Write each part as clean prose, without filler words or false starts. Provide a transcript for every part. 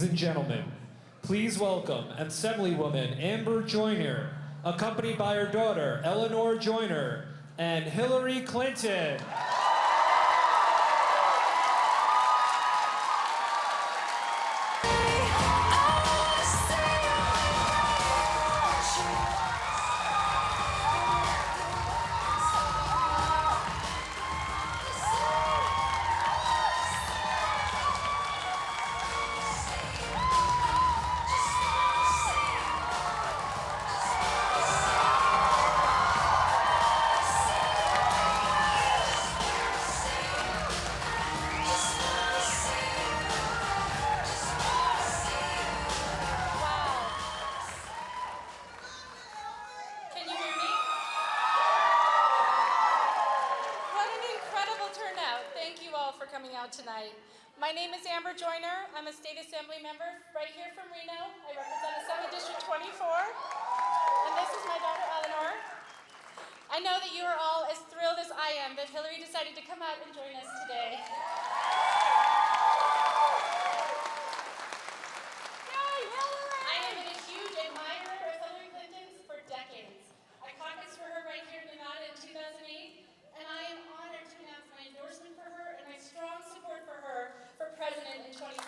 Ladies and gentlemen, please welcome Assemblywoman Amber Joyner, accompanied by her daughter, Eleanor Joyner, and Hillary Clinton. Tonight. My name is Amber Joyner. I'm a state assembly member right here from Reno. I represent Assembly District 24, and this is my daughter Eleanor. I know that you are all as thrilled as I am that Hillary decided to come out and join us today. Yay, Hillary! I have been a huge admirer of Hillary Clinton's for decades. I caucused for her right here in Nevada in 2008, and I am honored to announce my endorsement for her and my strong support for her for president in 2016. I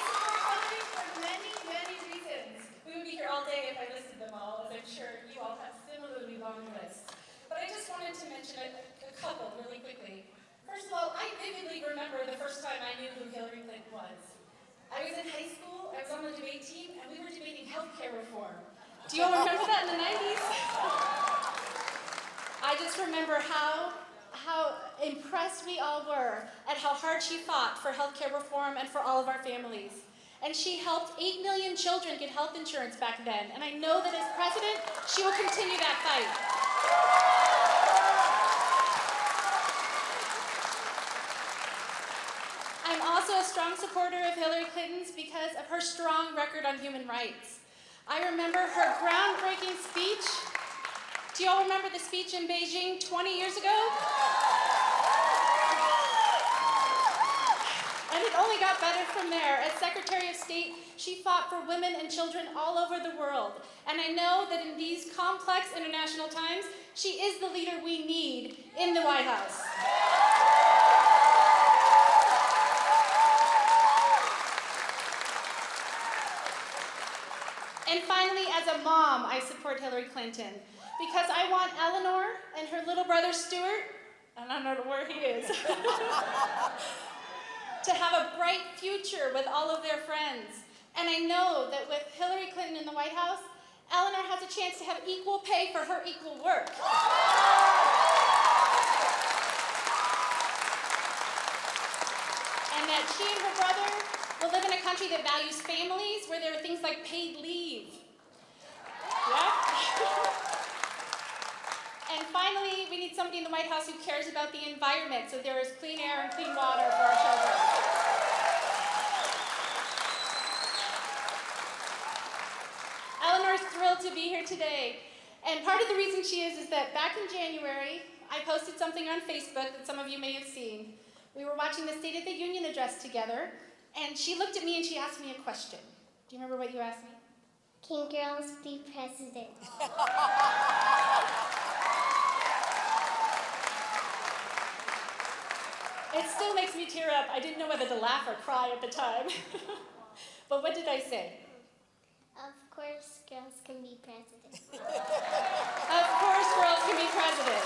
support Hillary for many, many reasons. We would be here all day if I listed them all, as I'm sure you all have similarly long lists. But I just wanted to mention a couple really quickly. First of all, I vividly remember the first time I knew who Hillary Clinton was. I was in high school, I was on the debate team, and we were debating healthcare reform. Do you all remember that in the 90s? I just remember how impressed we all were at how hard she fought for healthcare reform and for all of our families. And she helped 8 million children get health insurance back then. And I know that as president, she will continue that fight. I'm also a strong supporter of Hillary Clinton's because of her strong record on human rights. I remember her groundbreaking speech. Do you all remember the speech in Beijing 20 years ago? And it only got better from there. As Secretary of State, she fought for women and children all over the world. And I know that in these complex international times, she is the leader we need in the White House. And finally, as a mom, I support Hillary Clinton because I want Eleanor and her little brother Stuart, and I don't know where he is, to have a bright future with all of their friends. And I know that with Hillary Clinton in the White House, Eleanor has a chance to have equal pay for her equal work. And that she and her brother will live in a country that values families, where there are things like paid leave. Yeah. And finally, we need somebody in the White House who cares about the environment, so there is clean air and clean water for our children. Eleanor's thrilled to be here today. And part of the reason she is that back in January, I posted something on Facebook that some of you may have seen. We were watching the State of the Union address together, and she looked at me and she asked me a question. Do you remember what you asked me? Can girls be president? It still makes me tear up. I didn't know whether to laugh or cry at the time. But what did I say? Of course, girls can be president. Of course, girls can be president.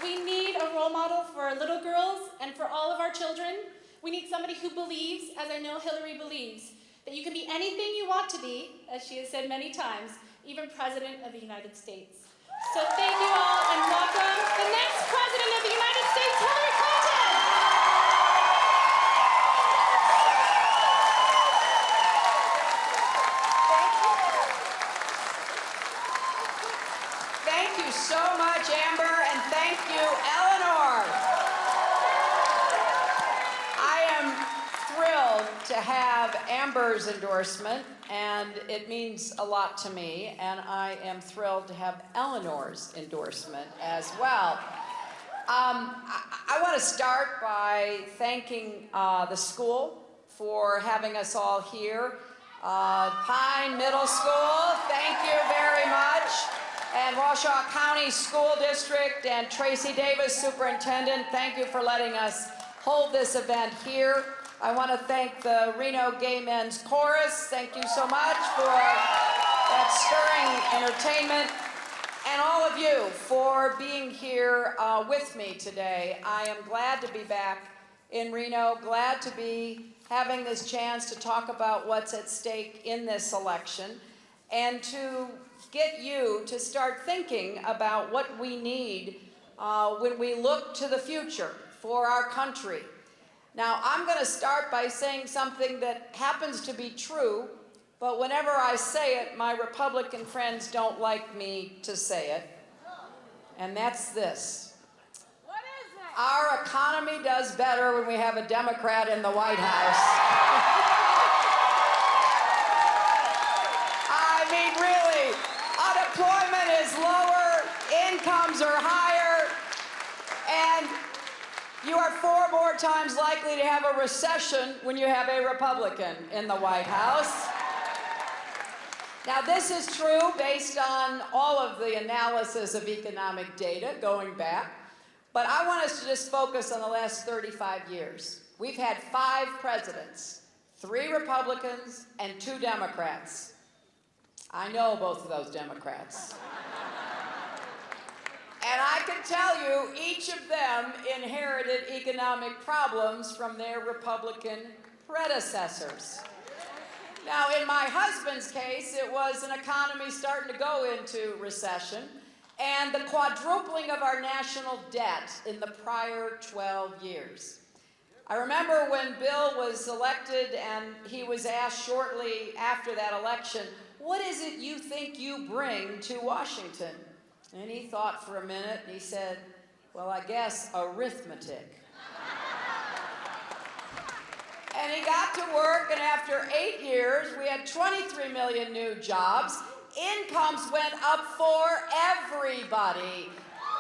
We need a role model for our little girls and for all of our children. We need somebody who believes, as I know Hillary believes, that you can be anything you want to be, as she has said many times, even President of the United States. So thank you all and welcome the next President of the United States, Hillary Clinton! Thank you so much, Amber, and thank you, Eleanor. I am thrilled to have have Amber's endorsement, and it means a lot to me, and I am thrilled to have Eleanor's endorsement as well. I want to start by thanking the school for having us all here. Pine Middle School, thank you very much. And Washoe County School District and Tracy Davis, Superintendent, thank you for letting us hold this event here. I want to thank the Reno Gay Men's Chorus. Thank you so much for that stirring entertainment. And all of you for being here with me today. I am glad to be back in Reno, glad to be having this chance to talk about what's at stake in this election and to get you to start thinking about what we need when we look to the future for our country. Now, I'm going to start by saying something that happens to be true, but whenever I say it, my Republican friends don't like me to say it, and that's this. What is it? Our economy does better when we have a Democrat in the White House. I mean, really, unemployment is lower, incomes are higher, and you are 4 more times likely to have a recession when you have a Republican in the White House. Now, this is true based on all of the analysis of economic data going back, but I want us to just focus on the last 35 years. We've had 5 presidents, 3 Republicans and 2 Democrats. I know both of those Democrats. And I can tell you, each of them inherited economic problems from their Republican predecessors. Now, in my husband's case, it was an economy starting to go into recession and the quadrupling of our national debt in the prior 12 years. I remember when Bill was elected and he was asked shortly after that election, "What is it you think you bring to Washington?" And he thought for a minute and he said, "Well, I guess arithmetic." And he got to work, and after 8 years, we had 23 million new jobs. Incomes went up for everybody.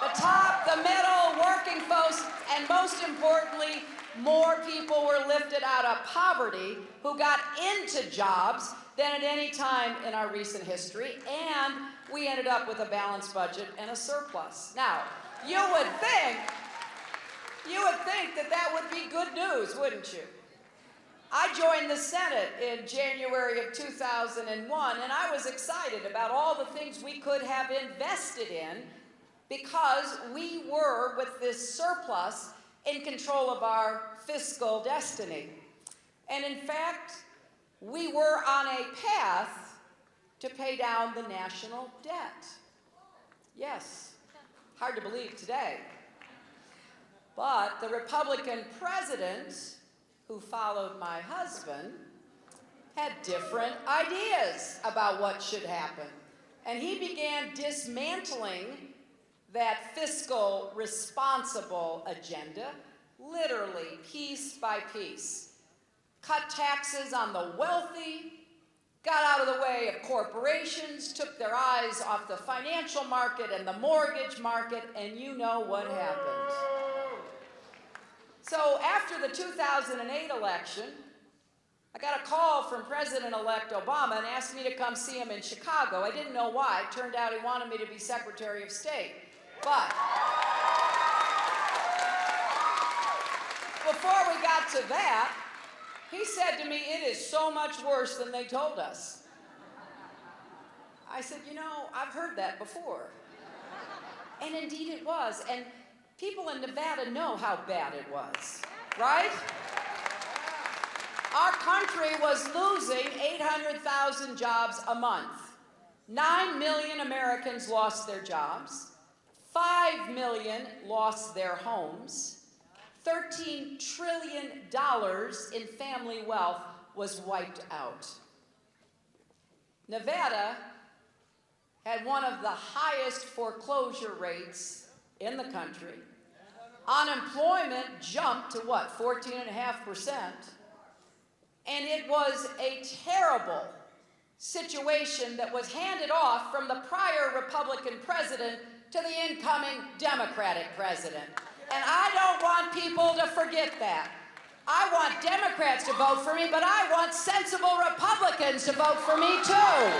The top, the middle, working folks, and most importantly, more people were lifted out of poverty who got into jobs than at any time in our recent history, and we ended up with a balanced budget and a surplus. Now, you would think that that would be good news, wouldn't you? I joined the Senate in January of 2001, and I was excited about all the things we could have invested in because we were, with this surplus, in control of our fiscal destiny. And in fact, we were on a path to pay down the national debt. Yes, hard to believe today. But the Republican president who followed my husband had different ideas about what should happen. And he began dismantling that fiscal responsible agenda, literally piece by piece. Cut taxes on the wealthy, got out of the way of corporations, took their eyes off the financial market and the mortgage market, and you know what happened. So after the 2008 election, I got a call from President-elect Obama and asked me to come see him in Chicago. I didn't know why. It turned out he wanted me to be Secretary of State. But before we got to that, he said to me, "It is so much worse than they told us." I said, "You know, I've heard that before." And indeed it was. And people in Nevada know how bad it was, right? Our country was losing 800,000 jobs a month. 9 million Americans lost their jobs. 5 million lost their homes. $13 trillion in family wealth was wiped out. Nevada had one of the highest foreclosure rates in the country. Unemployment jumped to what, 14.5%? And it was a terrible situation that was handed off from the prior Republican president to the incoming Democratic president. And I don't want people to forget that. I want Democrats to vote for me, but I want sensible Republicans to vote for me too.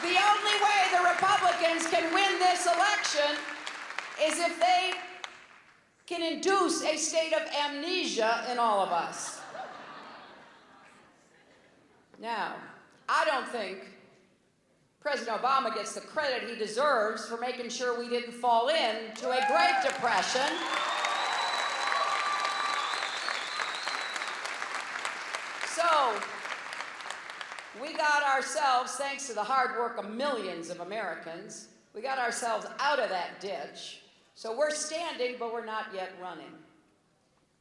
The only way the Republicans can win this election is if they can induce a state of amnesia in all of us. Now, I don't think President Obama gets the credit he deserves for making sure we didn't fall into a Great Depression. So, we got ourselves, thanks to the hard work of millions of Americans, we got ourselves out of that ditch. So we're standing, but we're not yet running.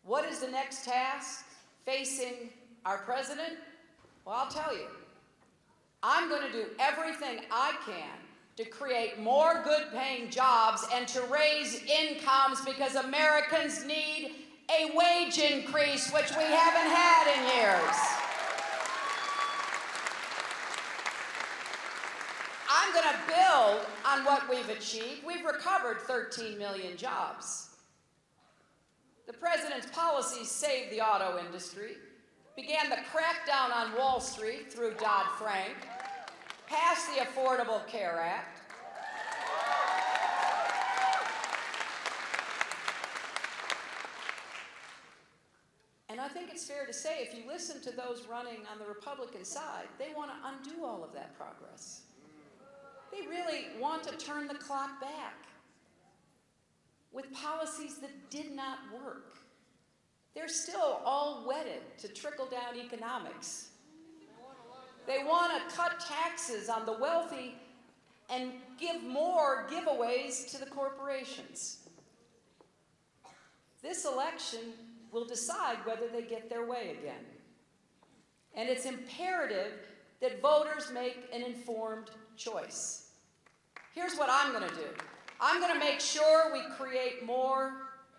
What is the next task facing our president? Well, I'll tell you. I'm going to do everything I can to create more good-paying jobs and to raise incomes because Americans need a wage increase, which we haven't had in years. I'm going to build on what we've achieved. We've recovered 13 million jobs. The president's policies saved the auto industry, began the crackdown on Wall Street through Dodd-Frank, passed the Affordable Care Act, and I think it's fair to say if you listen to those running on the Republican side, they want to undo all of that progress. They really want to turn the clock back with policies that did not work. They're still all wedded to trickle-down economics. They want to cut taxes on the wealthy and give more giveaways to the corporations. This election will decide whether they get their way again. And it's imperative that voters make an informed choice. Here's what I'm going to do. I'm going to make sure we create more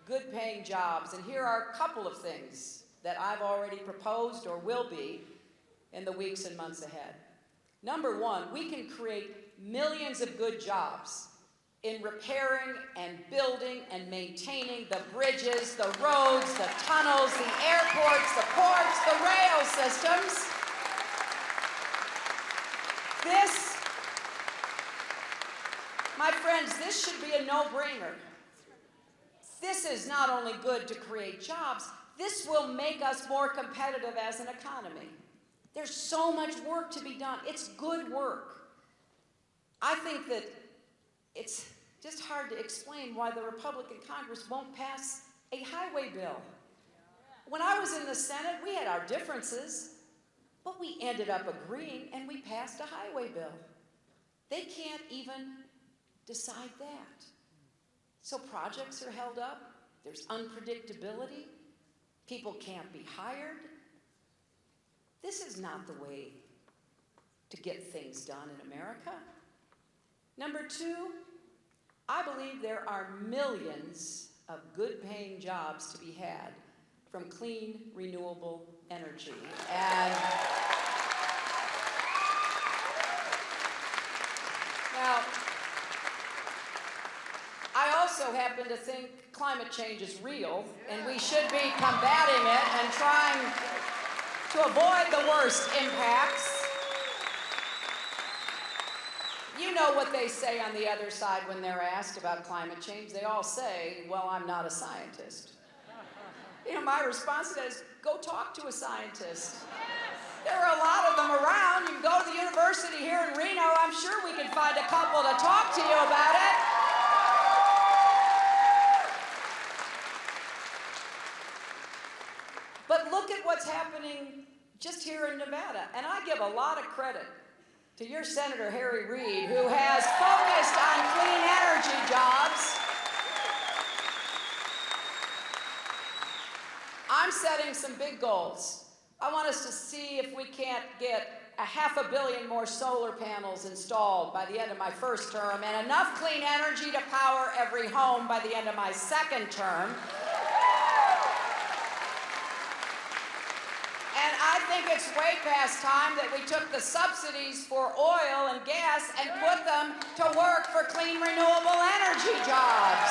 good-paying jobs. And here are a couple of things that I've already proposed or will be in the weeks and months ahead. Number one, we can create millions of good jobs in repairing and building and maintaining the bridges, the roads, the tunnels, the airports, the ports, the rail systems. This, my friends, this should be a no-brainer. This is not only good to create jobs, this will make us more competitive as an economy. There's so much work to be done. It's good work. I think that it's just hard to explain why the Republican Congress won't pass a highway bill. When I was in the Senate, we had our differences, but we ended up agreeing and we passed a highway bill. They can't even decide that. So projects are held up, there's unpredictability, people can't be hired. This is not the way to get things done in America. Number two, I believe there are millions of good-paying jobs to be had from clean, renewable energy. And now, I also happen to think climate change is real, and we should be combating it and trying to avoid the worst impacts. You know what they say on the other side when they're asked about climate change. They all say, well, I'm not a scientist. You know, my response to that is, go talk to a scientist. There are a lot of them around. You can go to the university here in Reno. I'm sure we can find a couple to talk to you about it. But look at what's happening just here in Nevada. And I give a lot of credit to your Senator Harry Reid, who has focused on clean energy jobs. I'm setting some big goals. I want us to see if we can't get 500 million more solar panels installed by the end of my first term and enough clean energy to power every home by the end of my second term. think it's way past time that we took the subsidies for oil and gas and put them to work for clean, renewable energy jobs.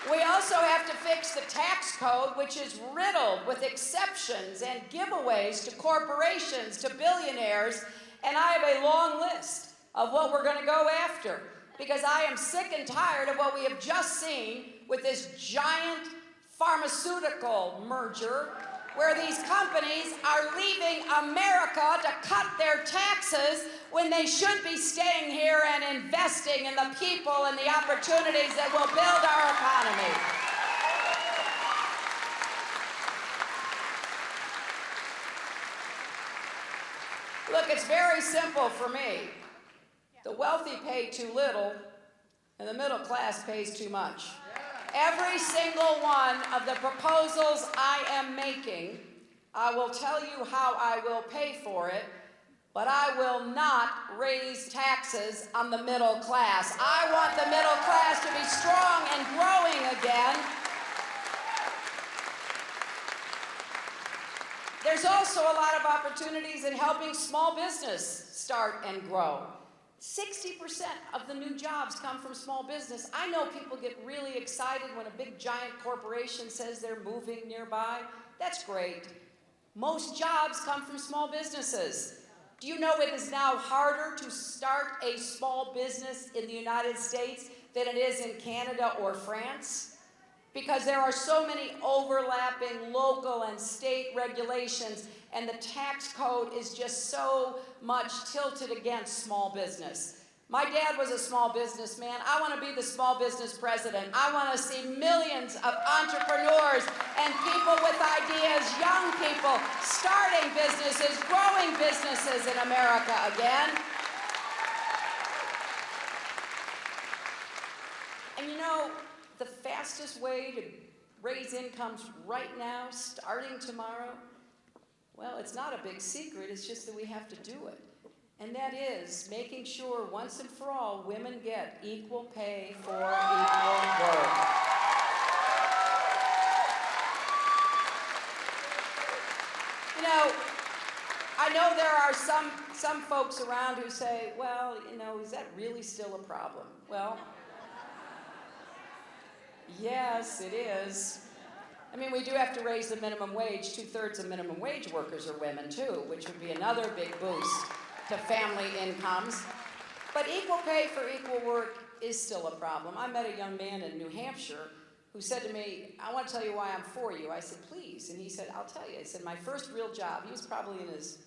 We also have to fix the tax code, which is riddled with exceptions and giveaways to corporations, to billionaires, and I have a long list of what we're going to go after, because I am sick and tired of what we have just seen with this giant pharmaceutical merger where these companies are leaving America to cut their taxes when they should be staying here and investing in the people and the opportunities that will build our economy. Look, it's very simple for me. The wealthy pay too little, and the middle class pays too much. Every single one of the proposals I am making, I will tell you how I will pay for it, but I will not raise taxes on the middle class. I want the middle class to be strong and growing again. There's also a lot of opportunities in helping small business start and grow. 60% of the new jobs come from small business. I know people get really excited when a big giant corporation says they're moving nearby. That's great. Most jobs come from small businesses. Do you know it is now harder to start a small business in the United States than it is in Canada or France? Because there are so many overlapping local and state regulations, and the tax code is just so much tilted against small business. My dad was a small businessman. I want to be the small business president. I want to see millions of entrepreneurs and people with ideas, young people, starting businesses, growing businesses in America again. And you know, the fastest way to raise incomes right now, starting tomorrow, well, it's not a big secret, it's just that we have to do it. And that is making sure once and for all women get equal pay for equal work. You know, I know there are some folks around who say, well, you know, is that really still a problem? Well, yes, it is. I mean, we do have to raise the minimum wage. 2/3 of minimum wage workers are women, too, which would be another big boost to family incomes. But equal pay for equal work is still a problem. I met a young man in New Hampshire who said to me, I want to tell you why I'm for you. I said, please. And he said, I'll tell you. He said, my first real job, he was probably in his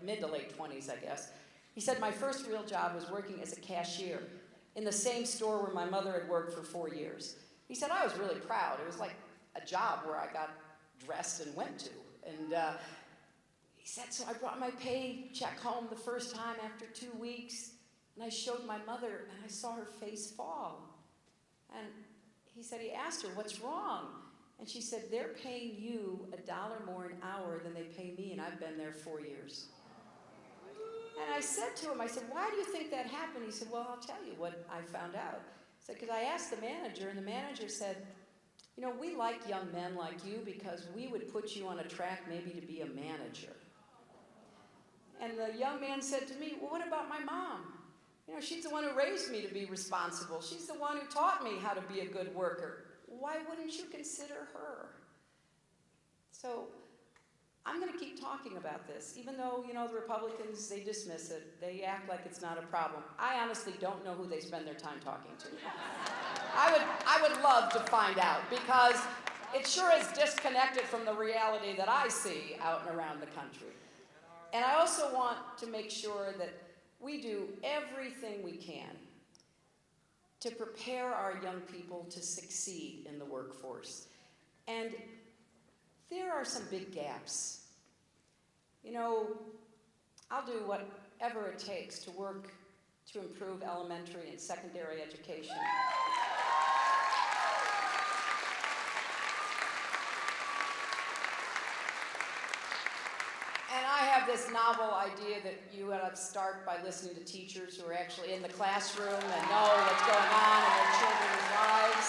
mid to late 20s, I guess. He said, my first real job was working as a cashier in the same store where my mother had worked for 4 years. He said, I was really proud. It was like a job where I got dressed and went to. And he said, so I brought my paycheck home the first time after 2 weeks, and I showed my mother, and I saw her face fall. And he said, he asked her, what's wrong? And she said, they're paying you $1 more an hour than they pay me, and I've been there 4 years. And I said to him, I said, why do you think that happened? He said, well, I'll tell you what I found out. I said, because I asked the manager, and the manager said, you know, we like young men like you because we would put you on a track maybe to be a manager. And the young man said to me, well, what about my mom? You know, she's the one who raised me to be responsible. She's the one who taught me how to be a good worker. Why wouldn't you consider her? So I'm going to keep talking about this, even though, you know, the Republicans, they dismiss it. They act like it's not a problem. I honestly don't know who they spend their time talking to. I would love to find out, because it sure is disconnected from the reality that I see out and around the country. And I also want to make sure that we do everything we can to prepare our young people to succeed in the workforce. And there are some big gaps. You know, I'll do whatever it takes to work to improve elementary and secondary education. And I have this novel idea that you ought to start by listening to teachers who are actually in the classroom and know what's going on in their children's lives.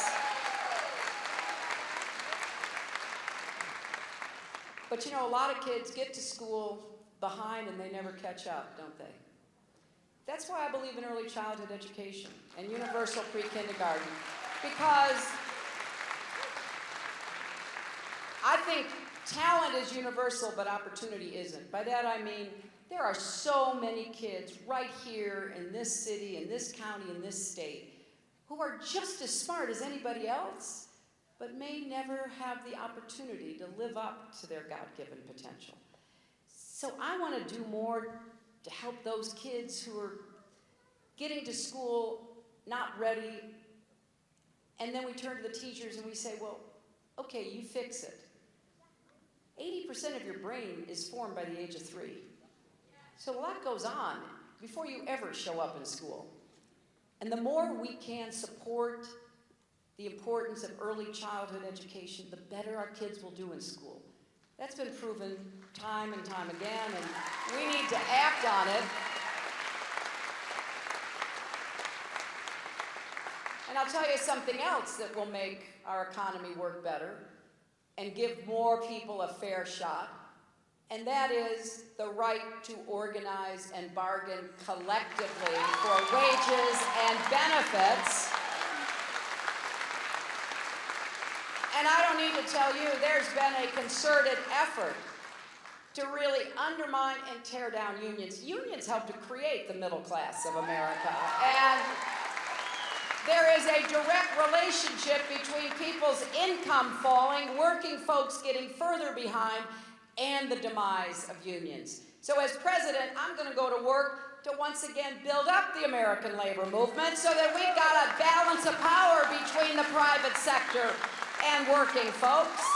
But you know, a lot of kids get to school behind and they never catch up, don't they? That's why I believe in early childhood education and universal pre-kindergarten, because I think talent is universal, but opportunity isn't. By that I mean, there are so many kids right here in this city, in this county, in this state, who are just as smart as anybody else, but may never have the opportunity to live up to their God-given potential. So I want to do more to help those kids who are getting to school not ready, and then we turn to the teachers and we say, well, okay, you fix it. 80% of your brain is formed by the age of 3. So a lot goes on before you ever show up in school. And the more we can support the importance of early childhood education, the better our kids will do in school. That's been proven time and time again, and we need to act on it. And I'll tell you something else that will make our economy work better and give more people a fair shot, and that is the right to organize and bargain collectively for wages and benefits. And I don't need to tell you, there's been a concerted effort to really undermine and tear down unions. Unions help to create the middle class of America. And there is a direct relationship between people's income falling, working folks getting further behind, and the demise of unions. So as president, I'm going to go to work to once again build up the American labor movement so that we've got a balance of power between the private sector and working folks.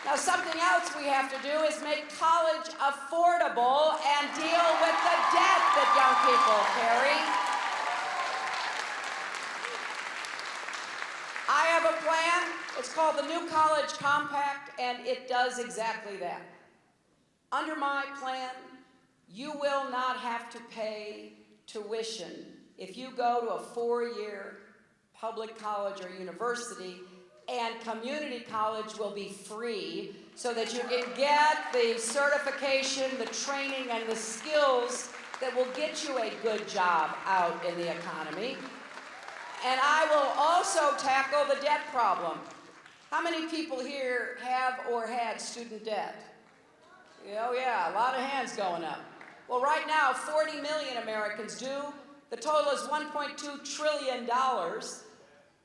Now, something else we have to do is make college affordable and deal with the debt that young people carry. I have a plan. It's called the New College Compact, and it does exactly that. Under my plan, you will not have to pay tuition if you go to a 4-year public college or university, and community college will be free so that you can get the certification, the training, and the skills that will get you a good job out in the economy. And I will also tackle the debt problem. How many people here have or had student debt? Oh yeah, a lot of hands going up. Well, right now, 40 million Americans do. The total is $1.2 trillion.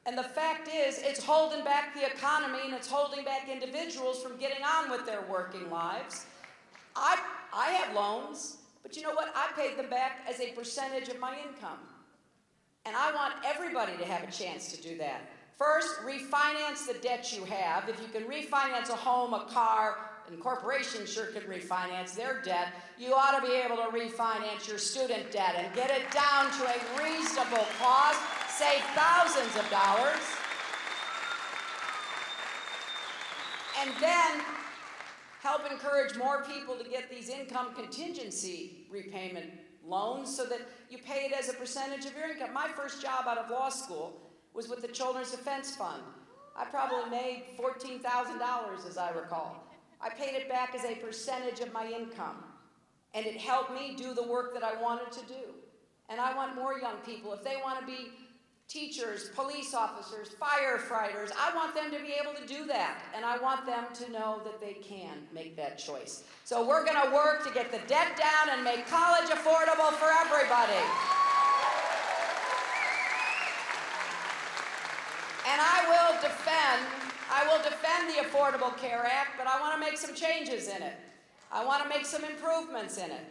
And the fact is, it's holding back the economy and it's holding back individuals from getting on with their working lives. I have loans, but you know what? I paid them back as a percentage of my income. And I want everybody to have a chance to do that. First, refinance the debt you have. If you can refinance a home, a car, and corporations sure can refinance their debt, you ought to be able to refinance your student debt and get it down to a reasonable cost, save thousands of dollars. And then help encourage more people to get these income contingency repayment loans so that you pay it as a percentage of your income. My first job out of law school was with the Children's Defense Fund. I probably made $14,000, as I recall. I paid it back as a percentage of my income, and it helped me do the work that I wanted to do. And I want more young people, if they want to be teachers, police officers, firefighters, I want them to be able to do that, and I want them to know that they can make that choice. So we're going to work to get the debt down and make college affordable for everybody. And I will defend the Affordable Care Act, but I want to make some changes in it. I want to make some improvements in it.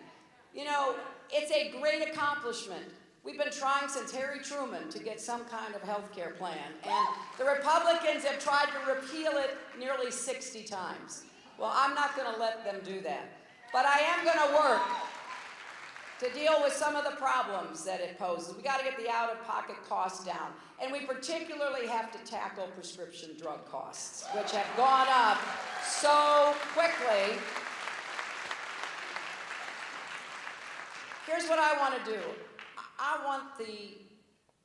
You know, it's a great accomplishment. We've been trying since Harry Truman to get some kind of health care plan, and the Republicans have tried to repeal it nearly 60 times. Well, I'm not going to let them do that. But I am going to work to deal with some of the problems that it poses. We got to get the out-of-pocket costs down. And we particularly have to tackle prescription drug costs, which have gone up so quickly. Here's what I want to do. I want the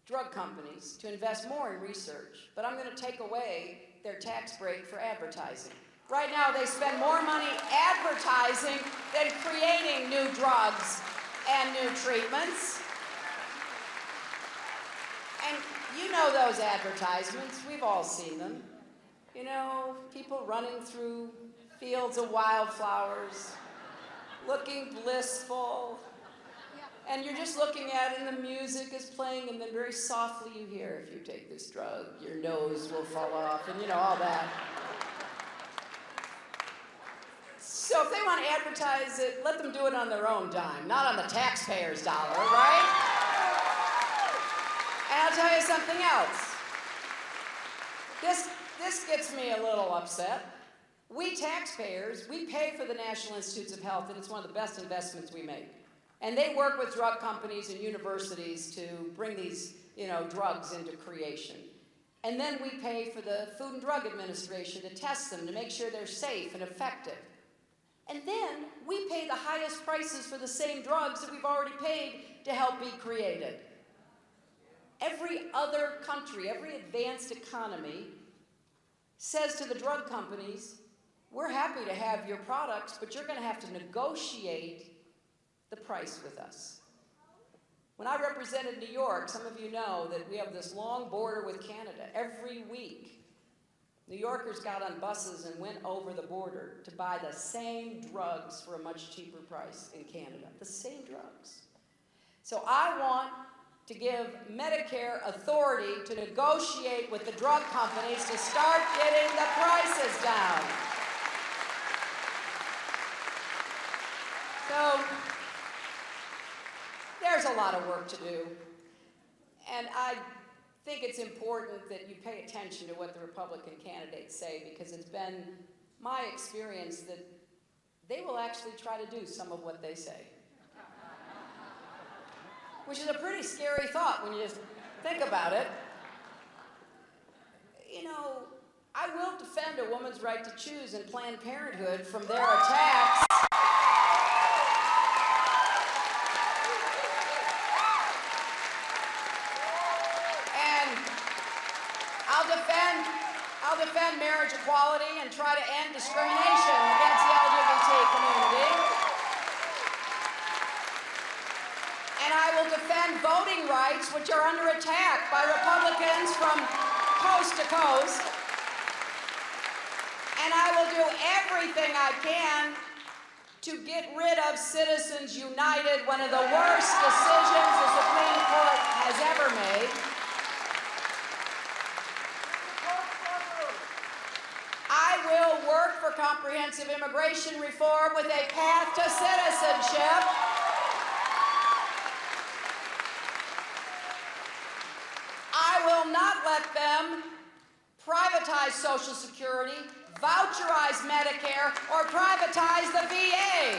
drug companies to invest more in research, but I'm going to take away their tax break for advertising. Right now, they spend more money advertising than creating new drugs and new treatments. And you know those advertisements. We've all seen them. You know, people running through fields of wildflowers, looking blissful. And you're just looking at it, and the music is playing, and then very softly you hear, if you take this drug, your nose will fall off, and you know, all that. So if they want to advertise it, let them do it on their own dime, not on the taxpayer's dollar, right? And I'll tell you something else. This gets me a little upset. We taxpayers, we pay for the National Institutes of Health, and it's one of the best investments we make. And they work with drug companies and universities to bring these, drugs into creation. And then we pay for the Food and Drug Administration to test them, to make sure they're safe and effective. And then we pay the highest prices for the same drugs that we've already paid to help be created. Every other country, every advanced economy says to the drug companies, we're happy to have your products, but you're going to have to negotiate the price with us. When I represented New York, some of you know that we have this long border with Canada. Every week, New Yorkers got on buses and went over the border to buy the same drugs for a much cheaper price in Canada. The same drugs. So I want to give Medicare authority to negotiate with the drug companies to start getting the prices down. So there's a lot of work to do. And I think it's important that you pay attention to what the Republican candidates say, because it's been my experience that they will actually try to do some of what they say. Which is a pretty scary thought when you just think about it. I will defend a woman's right to choose and Planned Parenthood from their attacks. And I'll defend marriage equality and try to end discrimination against the LGBT community. And I will defend voting rights, which are under attack by Republicans from coast to coast. And I will do everything I can to get rid of Citizens United, one of the worst decisions the Supreme Court has ever made. I will work for comprehensive immigration reform with a path to citizenship. I will not let them privatize Social Security, voucherize Medicare, or privatize the VA.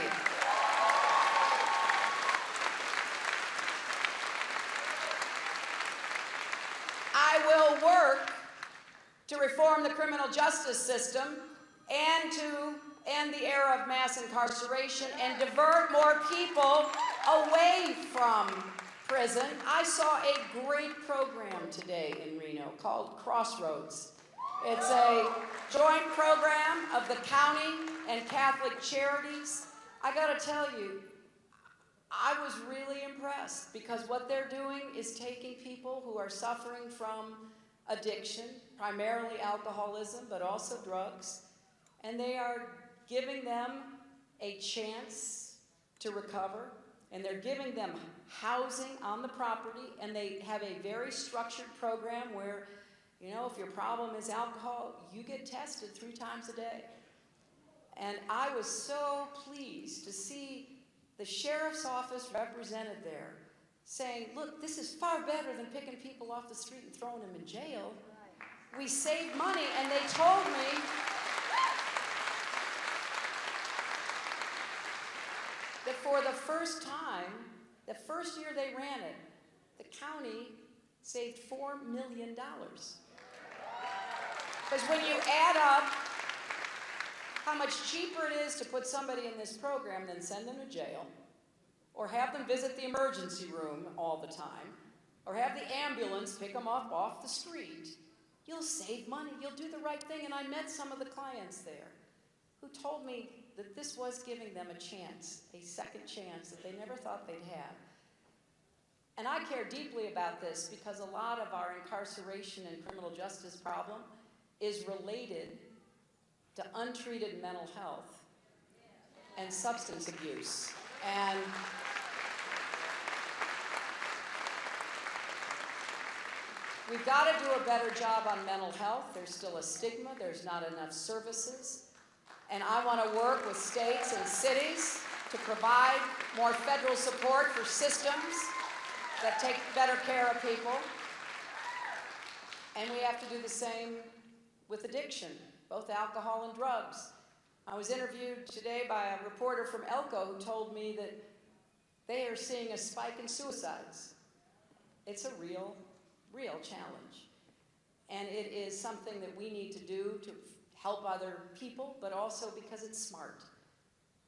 I will work to reform the criminal justice system and to end the era of mass incarceration and divert more people away from prison. I saw a great program today in Reno called Crossroads. It's a joint program of the county and Catholic charities. I gotta tell you, I was really impressed, because what they're doing is taking people who are suffering from addiction, primarily alcoholism, but also drugs, and they are giving them a chance to recover, and they're giving them housing on the property, and they have a very structured program where, if your problem is alcohol, you get tested 3 times a day. And I was so pleased to see the sheriff's office represented there saying, look, this is far better than picking people off the street and throwing them in jail. We save money, and they told me that for the first time, the first year they ran it, the county saved $4 million. Because when you add up how much cheaper it is to put somebody in this program than send them to jail, or have them visit the emergency room all the time, or have the ambulance pick them up off the street, you'll save money, you'll do the right thing. And I met some of the clients there. who told me that this was giving them a chance, a second chance that they never thought they'd have. And I care deeply about this because a lot of our incarceration and criminal justice problem is related to untreated mental health and substance abuse. And we've got to do a better job on mental health. There's still a stigma. There's not enough services. And I want to work with states and cities to provide more federal support for systems that take better care of people. And we have to do the same with addiction, both alcohol and drugs. I was interviewed today by a reporter from Elko who told me that they are seeing a spike in suicides. It's a real challenge. And it is something that we need to do to help other people, but also because it's smart.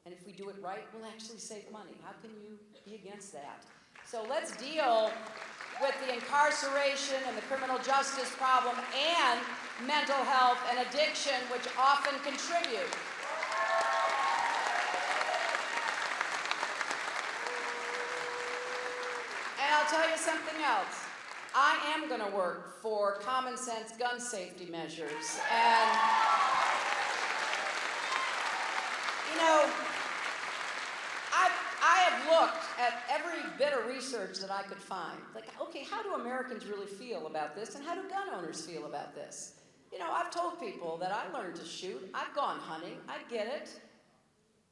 And if we do it right, we'll actually save money. How can you be against that? So let's deal with the incarceration and the criminal justice problem and mental health and addiction, which often contribute. And I'll tell you something else. I am going to work for common sense gun safety measures. And, you know, I have looked at every bit of research that I could find. Like, okay, how do Americans really feel about this, and how do gun owners feel about this? You know, I've told people that I learned to shoot. I've gone hunting. I get it.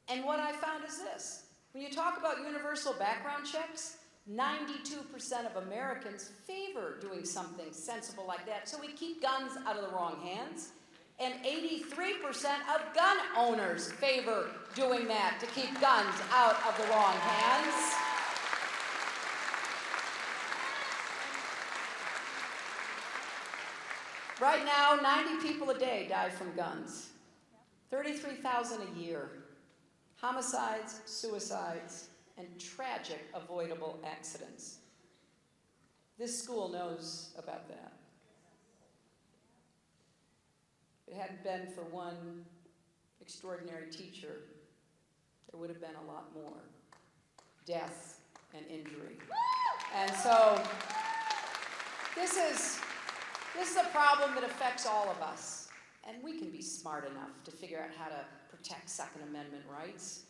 And what I found is this. When you talk about universal background checks, 92% of Americans favor doing something sensible like that, so we keep guns out of the wrong hands. And 83% of gun owners favor doing that, to keep guns out of the wrong hands. Right now, 90 people a day die from guns. 33,000 a year. Homicides, suicides, and tragic avoidable accidents. This school knows about that. If it hadn't been for one extraordinary teacher, there would have been a lot more death and injury. And so this is a problem that affects all of us. And we can be smart enough to figure out how to protect Second Amendment rights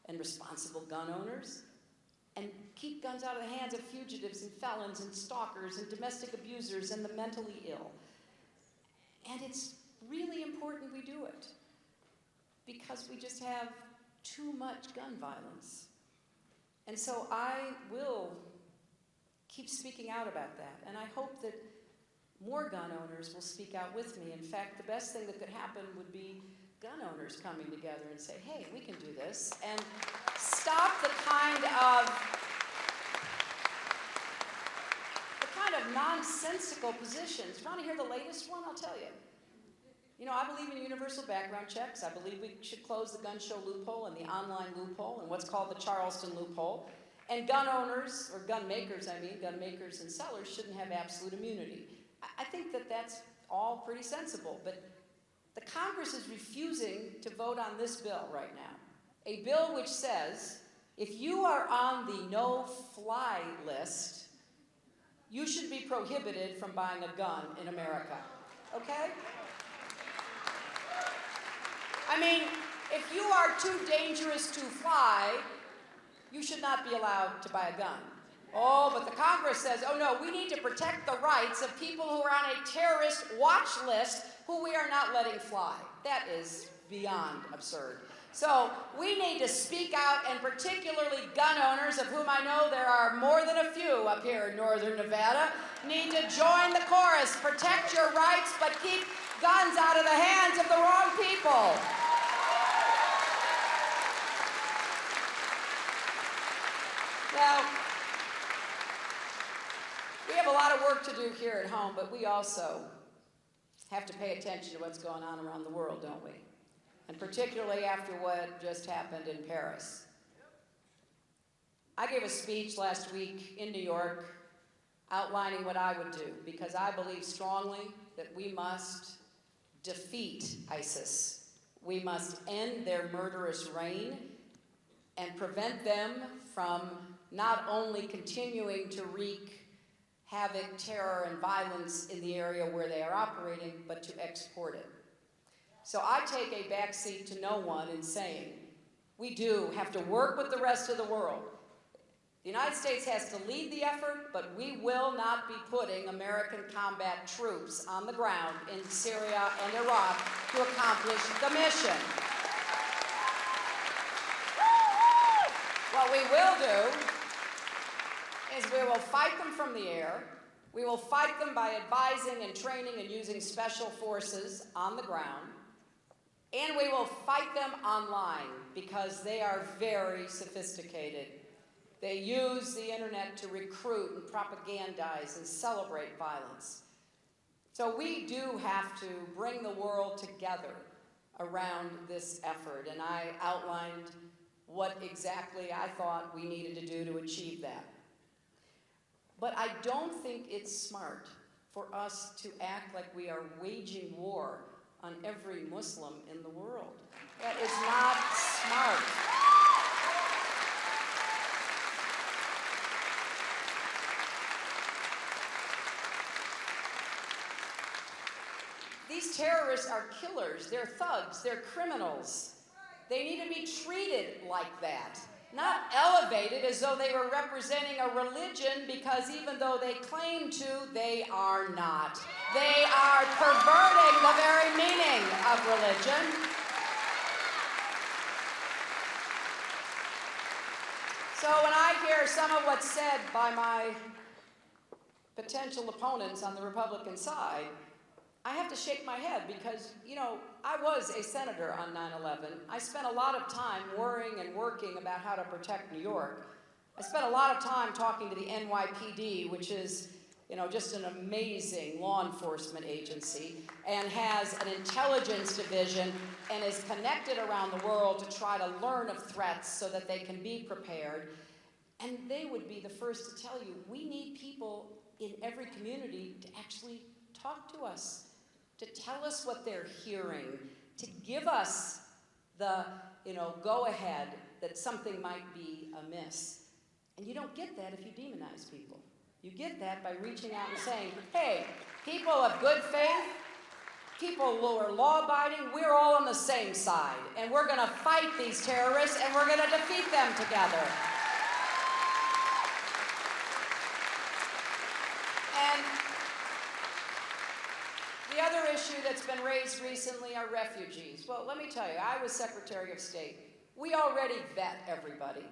and responsible gun owners, and keep guns out of the hands of fugitives and felons and stalkers and domestic abusers and the mentally ill. And it's really important we do it, because we just have too much gun violence. And so I will keep speaking out about that, and I hope that more gun owners will speak out with me. In fact, the best thing that could happen would be gun owners coming together and say, hey, we can do this, and stop the kind of nonsensical positions. You want to hear the latest one? I'll tell you. You know, I believe in universal background checks. I believe we should close the gun show loophole and the online loophole and what's called the Charleston loophole. And gun owners, or gun makers, gun makers and sellers shouldn't have absolute immunity. I think that that's all pretty sensible, but the Congress is refusing to vote on this bill right now. A bill which says, if you are on the no-fly list, you should be prohibited from buying a gun in America, okay? I mean, if you are too dangerous to fly, you should not be allowed to buy a gun. Oh, but the Congress says, oh no, we need to protect the rights of people who are on a terrorist watch list who we are not letting fly. That is beyond absurd. So we need to speak out, and particularly gun owners, of whom I know there are more than a few up here in northern Nevada, need to join the chorus. Protect your rights, but keep guns out of the hands of the wrong people. Now, we have a lot of work to do here at home, but we also have to pay attention to what's going on around the world, don't we? And particularly after what just happened in Paris. I gave a speech last week in New York outlining what I would do, because I believe strongly that we must defeat ISIS. We must end their murderous reign and prevent them from not only continuing to wreak havoc, terror, and violence in the area where they are operating, but to export it. So I take a backseat to no one in saying, we do have to work with the rest of the world. The United States has to lead the effort, but we will not be putting American combat troops on the ground in Syria and Iraq to accomplish the mission. What we will do is we will fight them from the air. We will fight them by advising and training and using special forces on the ground. And we will fight them online because they are very sophisticated. They use the internet to recruit and propagandize and celebrate violence. So we do have to bring the world together around this effort, and I outlined what exactly I thought we needed to do to achieve that. But I don't think it's smart for us to act like we are waging war on every Muslim in the world. That is not smart. These terrorists are killers, they're thugs, they're criminals. They need to be treated like that, not elevated as though they were representing a religion, because even though they claim to, they are not. They are perverting the very meaning of religion. So when I hear some of what's said by my potential opponents on the Republican side, I have to shake my head because, you know, I was a senator on 9/11. I spent a lot of time worrying and working about how to protect New York. I spent a lot of time talking to the NYPD, which is, you know, just an amazing law enforcement agency and has an intelligence division and is connected around the world to try to learn of threats so that they can be prepared. And they would be the first to tell you, we need people in every community to actually talk to us, to tell us what they're hearing, to give us the, go-ahead that something might be amiss. And you don't get that if you demonize people. You get that by reaching out and saying, hey, people of good faith, people who are law-abiding, we're all on the same side, and we're going to fight these terrorists, and we're going to defeat them together. And the other issue that's been raised recently are refugees. Well, let me tell you, I was Secretary of State. We already vet everybody.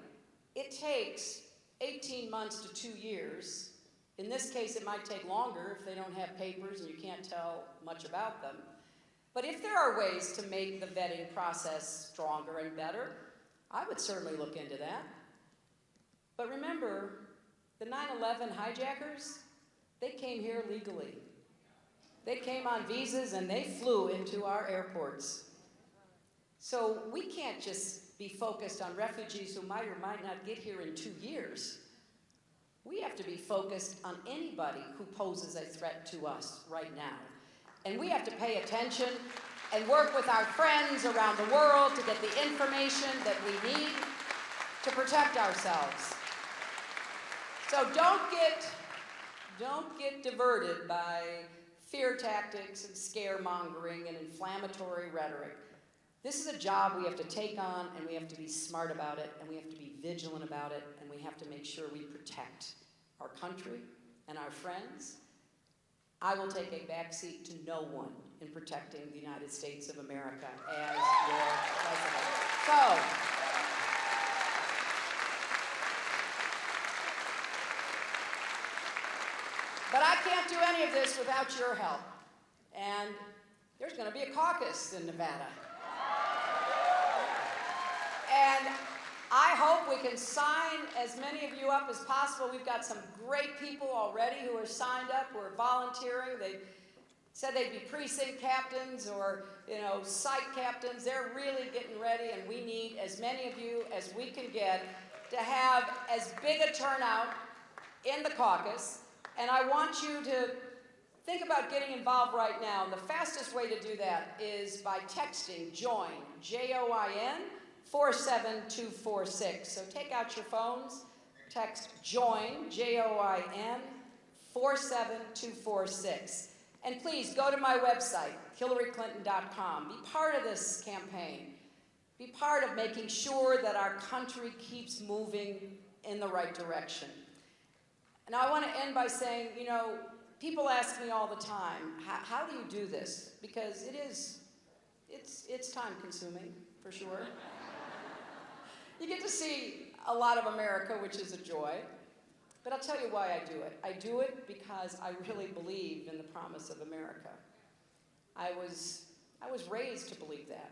It takes 18 months to 2 years. In this case, it might take longer if they don't have papers and you can't tell much about them. But if there are ways to make the vetting process stronger and better, I would certainly look into that. But remember, the 9/11 hijackers, they came here legally. They came on visas and they flew into our airports. So we can't just be focused on refugees who might or might not get here in 2 years. We have to be focused on anybody who poses a threat to us right now. And we have to pay attention and work with our friends around the world to get the information that we need to protect ourselves. So don't get diverted by fear tactics and scaremongering and inflammatory rhetoric. This is a job we have to take on, and we have to be smart about it, and we have to be vigilant about it, and we have to make sure we protect our country and our friends. I will take a backseat to no one in protecting the United States of America as your president. But I can't do any of this without your help. And there's going to be a caucus in Nevada. And I hope we can sign as many of you up as possible. We've got some great people already who are signed up, who are volunteering. They said they'd be precinct captains or, site captains. They're really getting ready, and we need as many of you as we can get to have as big a turnout in the caucus. And I want you to think about getting involved right now. And the fastest way to do that is by texting JOIN, J-O-I-N, 47246. So take out your phones, text JOIN, J-O-I-N, 47246. And please go to my website, HillaryClinton.com. Be part of this campaign. Be part of making sure that our country keeps moving in the right direction. And I want to end by saying, you know, people ask me all the time, how do you do this? Because it's time consuming, for sure. You get to see a lot of America, which is a joy. But I'll tell you why I do it. I do it because I really believe in the promise of America. I was raised to believe that.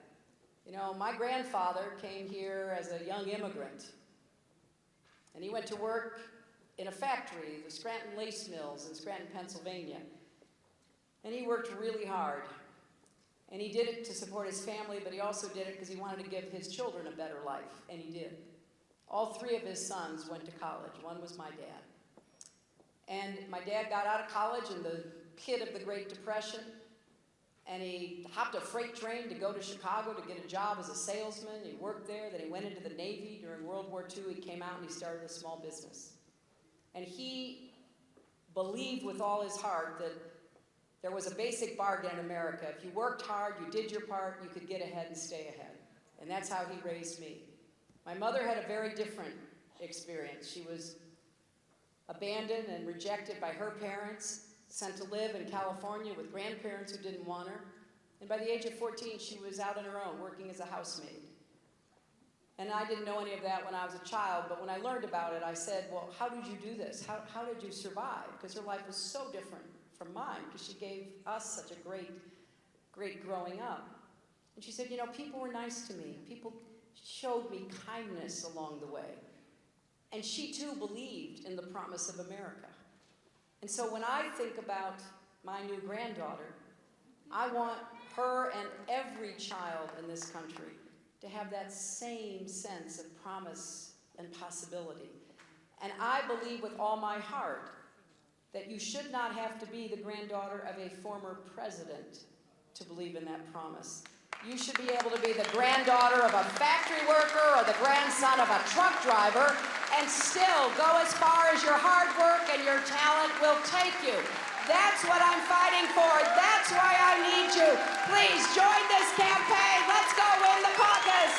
You know, my grandfather came here as a young immigrant, and he went to work in a factory, the Scranton Lace Mills in Scranton, Pennsylvania. And he worked really hard. And he did it to support his family, but he also did it because he wanted to give his children a better life, and he did. All three of his sons went to college. One was my dad. And my dad got out of college in the pit of the Great Depression, and he hopped a freight train to go to Chicago to get a job as a salesman. He worked there, then he went into the Navy during World War II. He came out and he started a small business. And he believed with all his heart that there was a basic bargain in America. If you worked hard, you did your part, you could get ahead and stay ahead. And that's how he raised me. My mother had a very different experience. She was abandoned and rejected by her parents, sent to live in California with grandparents who didn't want her. And by the age of 14, she was out on her own, working as a housemaid. And I didn't know any of that when I was a child, but when I learned about it, I said, well, how did you do this? How did you survive? Because her life was so different from mine, because she gave us such a great growing up. And she said, you know, people were nice to me. People showed me kindness along the way. And she too believed in the promise of America. And so when I think about my new granddaughter, I want her and every child in this country to have that same sense of promise and possibility. And I believe with all my heart that you should not have to be the granddaughter of a former president to believe in that promise. You should be able to be the granddaughter of a factory worker or the grandson of a truck driver and still go as far as your hard work and your talent will take you. That's what I'm fighting for. That's why I need you. Please join this campaign. Let's go win the caucus.